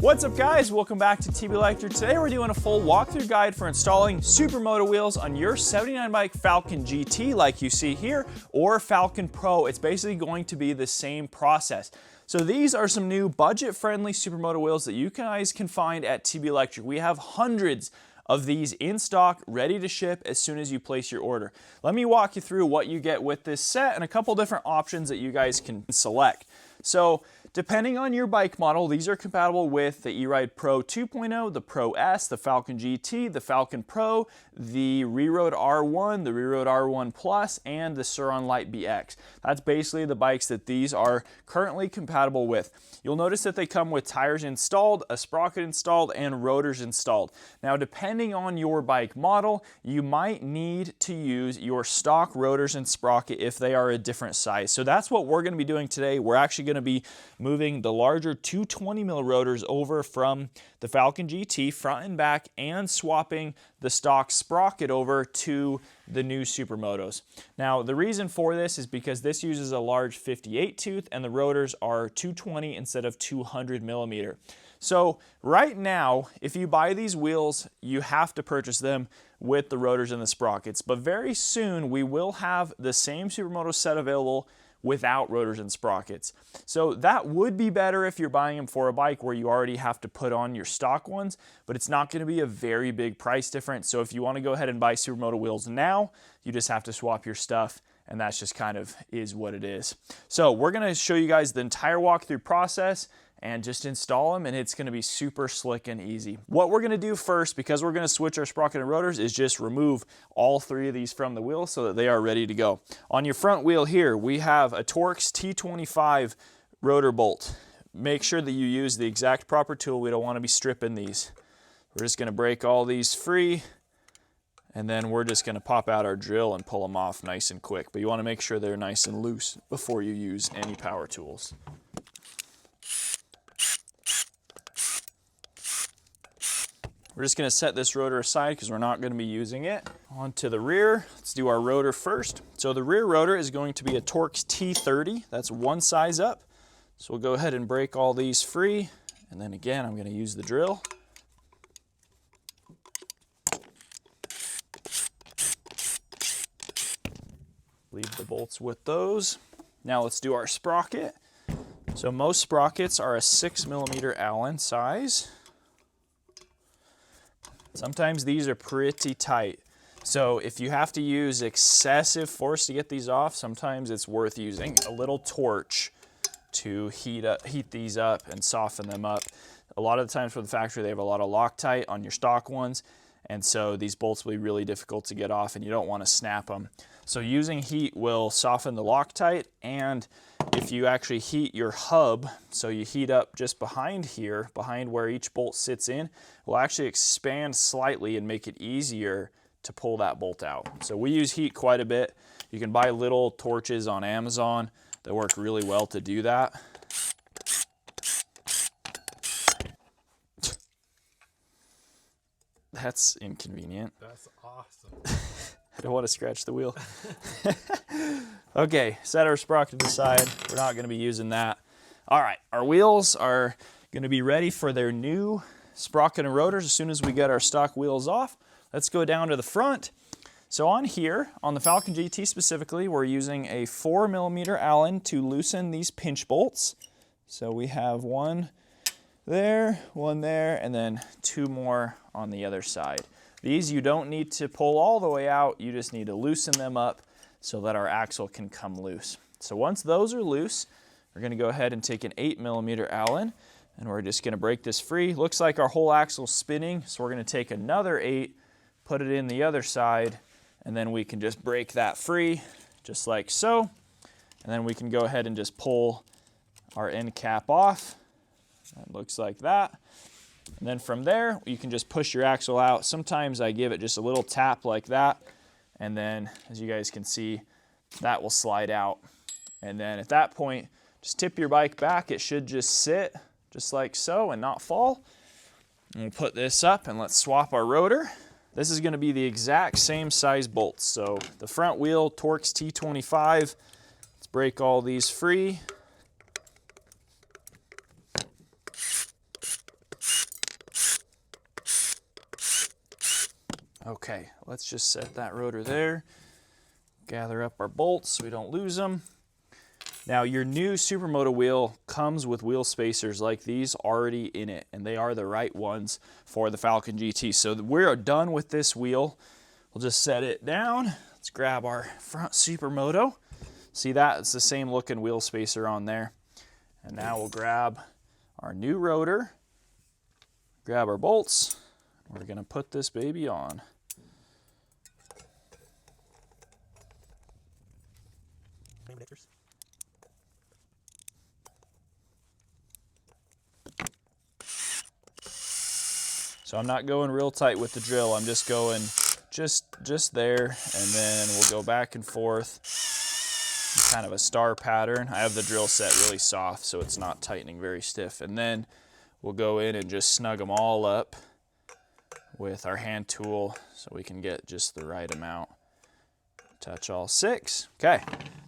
What's up guys, welcome back to TB Electric. Today we're doing a full walkthrough guide for installing Supermoto wheels on your 79 bike Falcon GT like you see here, or Falcon Pro. It's basically going to be the same process. So these are some new budget-friendly Supermoto wheels that you guys can find at TB Electric. We have hundreds of these in stock, ready to ship as soon as you place your order. Let me walk you through what you get with this set and a couple different options that you guys can select. So depending on your bike model, these are compatible with the E-Ride Pro 2.0, the Pro S, the Falcon GT, the Falcon Pro, the Re-Road R1, the Re-Road R1 Plus, and the Sur-Ron Lite BX. That's basically the bikes that these are currently compatible with. You'll notice that they come with tires installed, a sprocket installed, and rotors installed. Now, depending on your bike model, you might need to use your stock rotors and sprocket if they are a different size. So that's what we're going to be doing today. We're actually going to be moving the larger 220 mil rotors over from the Falcon GT front and back and swapping the stock sprocket over to the new Supermotos. Now, the reason for this is because this uses a large 58 tooth and the rotors are 220 instead of 200 millimeter. So right now, if you buy these wheels, you have to purchase them with the rotors and the sprockets. But very soon, we will have the same Supermoto set available without rotors and sprockets. So that would be better if you're buying them for a bike where you already have to put on your stock ones, but it's not going to be a very big price difference. So if you want to go ahead and buy Supermoto wheels now, you just have to swap your stuff, and that's just kind of is what it is. So we're going to show you guys the entire walkthrough process and just install them, and it's going to be super slick and easy. What we're going to do first, because we're going to switch our sprocket and rotors, is just remove all three of these from the wheel so that they are ready to go. On your front wheel here, we have a Torx T25 rotor bolt. Make sure that you use the exact proper tool. We don't want to be stripping these. We're just going to break all these free, and then we're just going to pop out our drill and pull them off nice and quick. But you want to make sure they're nice and loose before you use any power tools. We're just going to set this rotor aside because we're not going to be using it. Onto the rear, let's do our rotor first. So the rear rotor is going to be a Torx T30. That's one size up. So we'll go ahead and break all these free. And then again, I'm going to use the drill. Leave the bolts with those. Now let's do our sprocket. So most sprockets are a 6 millimeter Allen size. Sometimes these are pretty tight. So if you have to use excessive force to get these off, sometimes it's worth using a little torch to heat these up and soften them up. A lot of the times from the factory, they have a lot of Loctite on your stock ones, and so these bolts will be really difficult to get off and you don't want to snap them. So using heat will soften the Loctite, and if you actually heat your hub, so you heat up just behind here, behind where each bolt sits in, will actually expand slightly and make it easier to pull that bolt out. So we use heat quite a bit. You can buy little torches on Amazon that work really well to do that. That's inconvenient. That's awesome. I don't want to scratch the wheel. Okay, set our sprocket aside. We're not going to be using that. All right, our wheels are going to be ready for their new sprocket and rotors as soon as we get our stock wheels off. Let's go down to the front. So on here, on the Falcon GT specifically, we're using a 4 millimeter Allen to loosen these pinch bolts. So we have one there, and then two more on the other side. These you don't need to pull all the way out, you just need to loosen them up so that our axle can come loose. So once those are loose, we're going to go ahead and take an 8 millimeter Allen, and we're just going to break this free. Looks like our whole axle's spinning, so we're going to take another 8, put it in the other side, and then we can just break that free, just like so. And then we can go ahead and just pull our end cap off. That looks like that. And then from there, you can just push your axle out. Sometimes I give it just a little tap like that. And then, as you guys can see, that will slide out. And then at that point, just tip your bike back. It should just sit just like so and not fall. And we'll put this up and let's swap our rotor. This is going to be the exact same size bolts. So the front wheel, Torx T25. Let's break all these free. Okay, let's just set that rotor there. Gather up our bolts so we don't lose them. Now your new Supermoto wheel comes with wheel spacers like these already in it, and they are the right ones for the Falcon GT. So we're done with this wheel. We'll just set it down. Let's grab our front Supermoto. See that? It's the same looking wheel spacer on there. And now we'll grab our new rotor, grab our bolts. We're gonna put this baby on. So I'm not going real tight with the drill. I'm just going just there, and then we'll go back and forth in kind of a star pattern. I have the drill set really soft so it's not tightening very stiff. And then we'll go in and just snug them all up with our hand tool so we can get just the right amount. Touch all 6. Okay,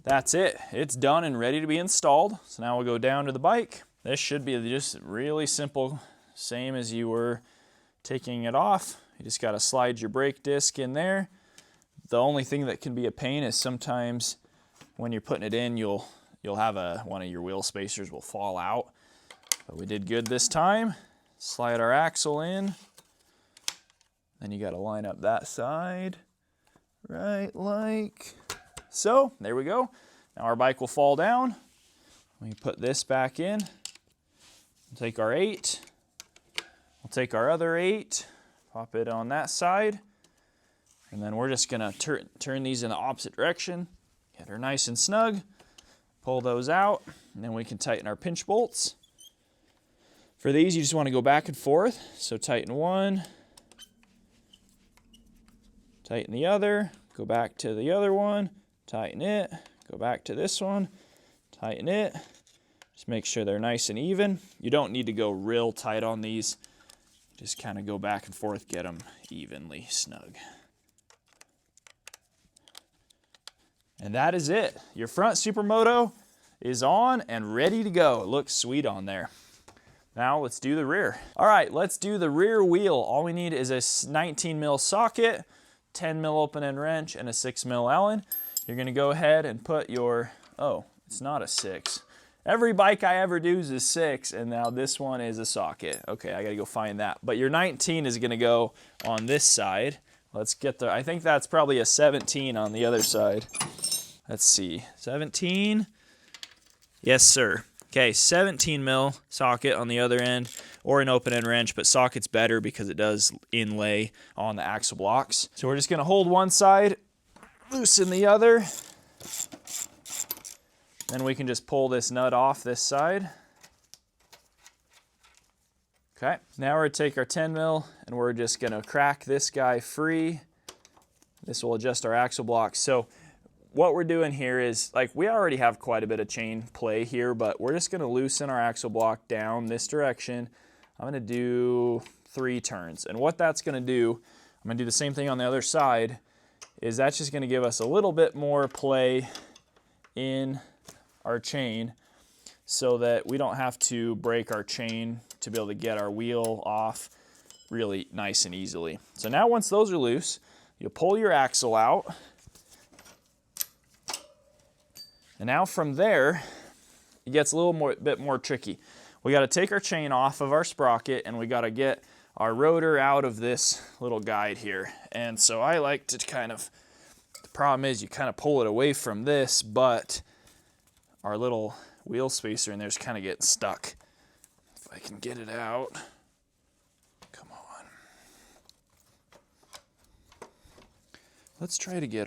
that's it. It's done and ready to be installed. So now we'll go down to the bike. This should be just really simple, same as you were taking it off. You just got to slide your brake disc in there. The only thing that can be a pain is sometimes when you're putting it in, you'll have one of your wheel spacers will fall out. But we did good this time. Slide our axle in. Then you got to line up that side, right like so. There we go. Now our bike will fall down. We put this back in. We'll take our 8. We'll take our other 8, pop it on that side, and then we're just gonna turn these in the opposite direction, get her nice and snug, pull those out, and then we can tighten our pinch bolts. For these, you just wanna go back and forth, so tighten one, tighten the other, go back to the other one, tighten it, go back to this one, tighten it. Just make sure they're nice and even. You don't need to go real tight on these. Just kind of go back and forth, get them evenly snug. And that is it. Your front Supermoto is on and ready to go. It looks sweet on there. Now let's do the rear. All right, let's do the rear wheel. All we need is a 19 mil socket, 10 mil open end wrench, and a 6 mil Allen. You're gonna go ahead and put your, oh, it's not a 6. Every bike I ever do is a 6, and now this one is a socket. Okay, I gotta go find that. But your 19 is gonna go on this side. Let's get the, I think that's probably a 17 on the other side. Let's see, 17. Yes, sir. Okay, 17 mil socket on the other end, or an open end wrench, but socket's better because it does inlay on the axle blocks. So we're just gonna hold one side, loosen the other. Then we can just pull this nut off this side. Okay, now we're gonna take our 10 mil and we're just gonna crack this guy free. This will adjust our axle blocks. So what we're doing here is, like, we already have quite a bit of chain play here, but we're just gonna loosen our axle block down this direction. I'm gonna do 3 turns. And what that's gonna do, I'm gonna do the same thing on the other side, is that's just gonna give us a little bit more play in our chain so that we don't have to break our chain to be able to get our wheel off really nice and easily. So now once those are loose, you'll pull your axle out. And now from there, it gets a little bit more tricky. We got to take our chain off of our sprocket, and we got to get our rotor out of this little guide here. And so I like to kind of, the problem is you kind of pull it away from this, but our little wheel spacer in there's kind of getting stuck. If I can get it out. Come on. Let's try to get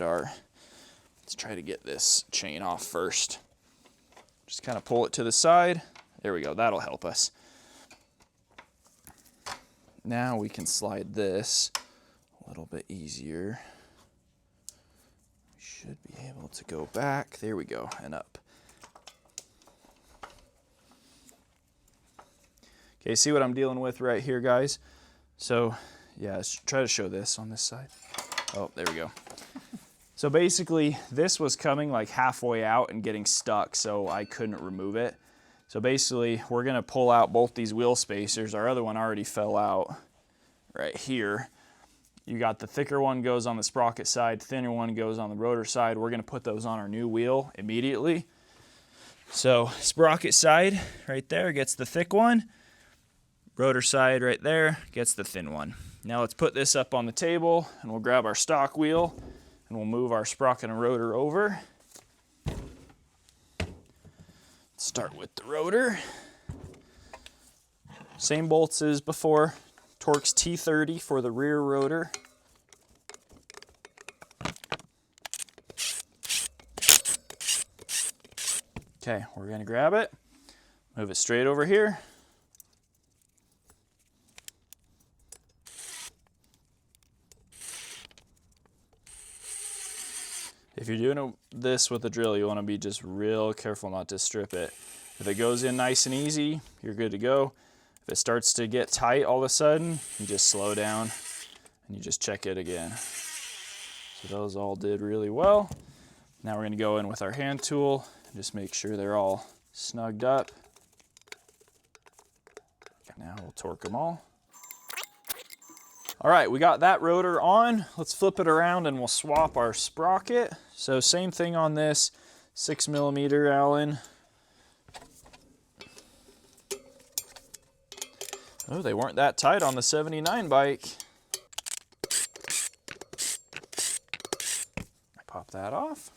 this chain off first. Just kind of pull it to the side. There we go, that'll help us. Now we can slide this a little bit easier. We should be able to go back. There we go, and up. Okay, see what I'm dealing with right here, guys? So, yeah, let's try to show this on this side. Oh, there we go. So basically, this was coming like halfway out and getting stuck, so I couldn't remove it. So basically, we're gonna pull out both these wheel spacers. Our other one already fell out right here. You got the thicker one goes on the sprocket side, thinner one goes on the rotor side. We're gonna put those on our new wheel immediately. So sprocket side right there gets the thick one. Rotor side right there gets the thin one. Now let's put this up on the table and we'll grab our stock wheel and we'll move our sprocket and rotor over. Start with the rotor. Same bolts as before. Torx T30 for the rear rotor. Okay, we're gonna grab it, move it straight over here. If you're doing this with a drill, you wanna be just real careful not to strip it. If it goes in nice and easy, you're good to go. If it starts to get tight all of a sudden, you just slow down and you just check it again. So those all did really well. Now we're gonna go in with our hand tool and just make sure they're all snugged up. Now we'll torque them all. All right, we got that rotor on. Let's flip it around and we'll swap our sprocket. So same thing on this, 6mm Allen. Oh, they weren't that tight on the 79 bike. Pop that off.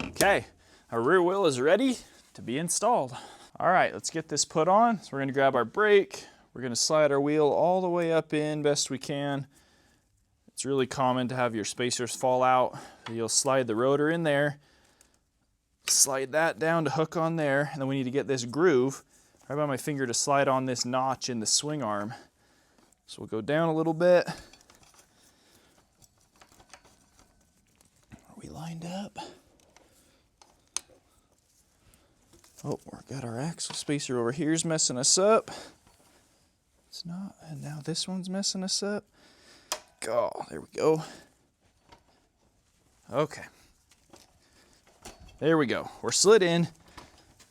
Okay, our rear wheel is ready to be installed. All right, let's get this put on. So we're gonna grab our brake. We're gonna slide our wheel all the way up in best we can. It's really common to have your spacers fall out. You'll slide the rotor in there, slide that down to hook on there, and then we need to get this groove right by my finger to slide on this notch in the swing arm. So we'll go down a little bit. Are we lined up? Oh, we've got our axle spacer over here is messing us up. It's not, and now this one's messing us up. Oh, there we go. Okay. There we go. We're slid in.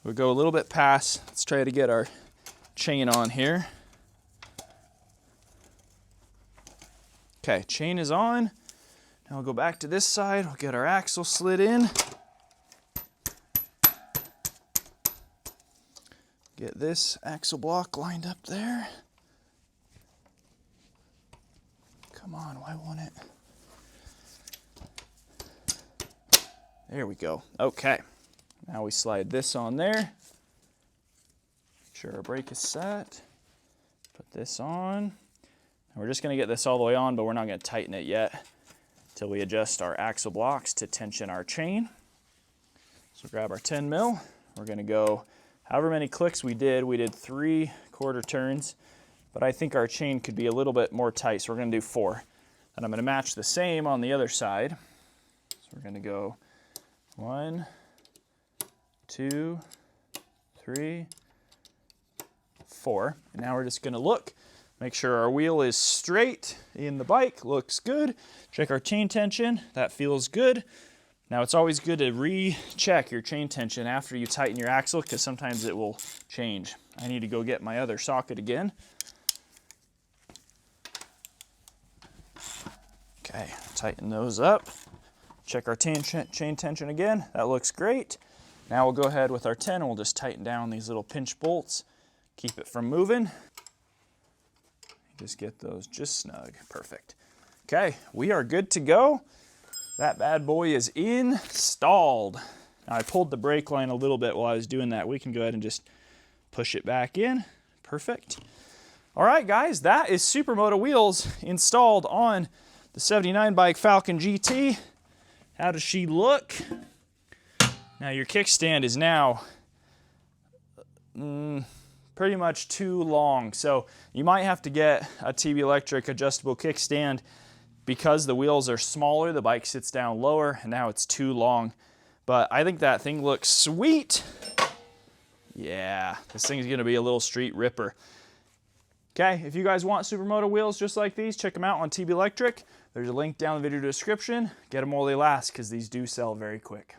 We'll go a little bit past. Let's try to get our chain on here. Okay, chain is on. Now we'll go back to this side. We'll get our axle slid in. Get this axle block lined up there. Come on, why won't it? There we go. Okay. Now we slide this on there. Make sure our brake is set. Put this on. And we're just going to get this all the way on, but we're not going to tighten it yet until we adjust our axle blocks to tension our chain. So grab our 10 mil. We're going to go however many clicks we did 3/4 turns. But I think our chain could be a little bit more tight, so we're gonna do 4. And I'm gonna match the same on the other side. So we're gonna go 1, 2, 3, 4. And now we're just gonna look, make sure our wheel is straight in the bike, looks good. Check our chain tension, that feels good. Now it's always good to recheck your chain tension after you tighten your axle because sometimes it will change. I need to go get my other socket again. Okay, tighten those up. Check our chain tension again. That looks great. Now we'll go ahead with our 10 and we'll just tighten down these little pinch bolts. Keep it from moving. Just get those just snug. Perfect. Okay, we are good to go. That bad boy is installed. Now I pulled the brake line a little bit while I was doing that. We can go ahead and just push it back in. Perfect. All right, guys, that is Supermoto wheels installed on the 79 bike Falcon GT. How does she look? Now your kickstand is now pretty much too long. So you might have to get a TB Electric adjustable kickstand because the wheels are smaller, the bike sits down lower, and now it's too long. But I think that thing looks sweet. Yeah, this thing's gonna be a little street ripper. Okay, if you guys want Supermoto wheels just like these, check them out on TB Electric. There's a link down in the video description. Get them while they last because these do sell very quick.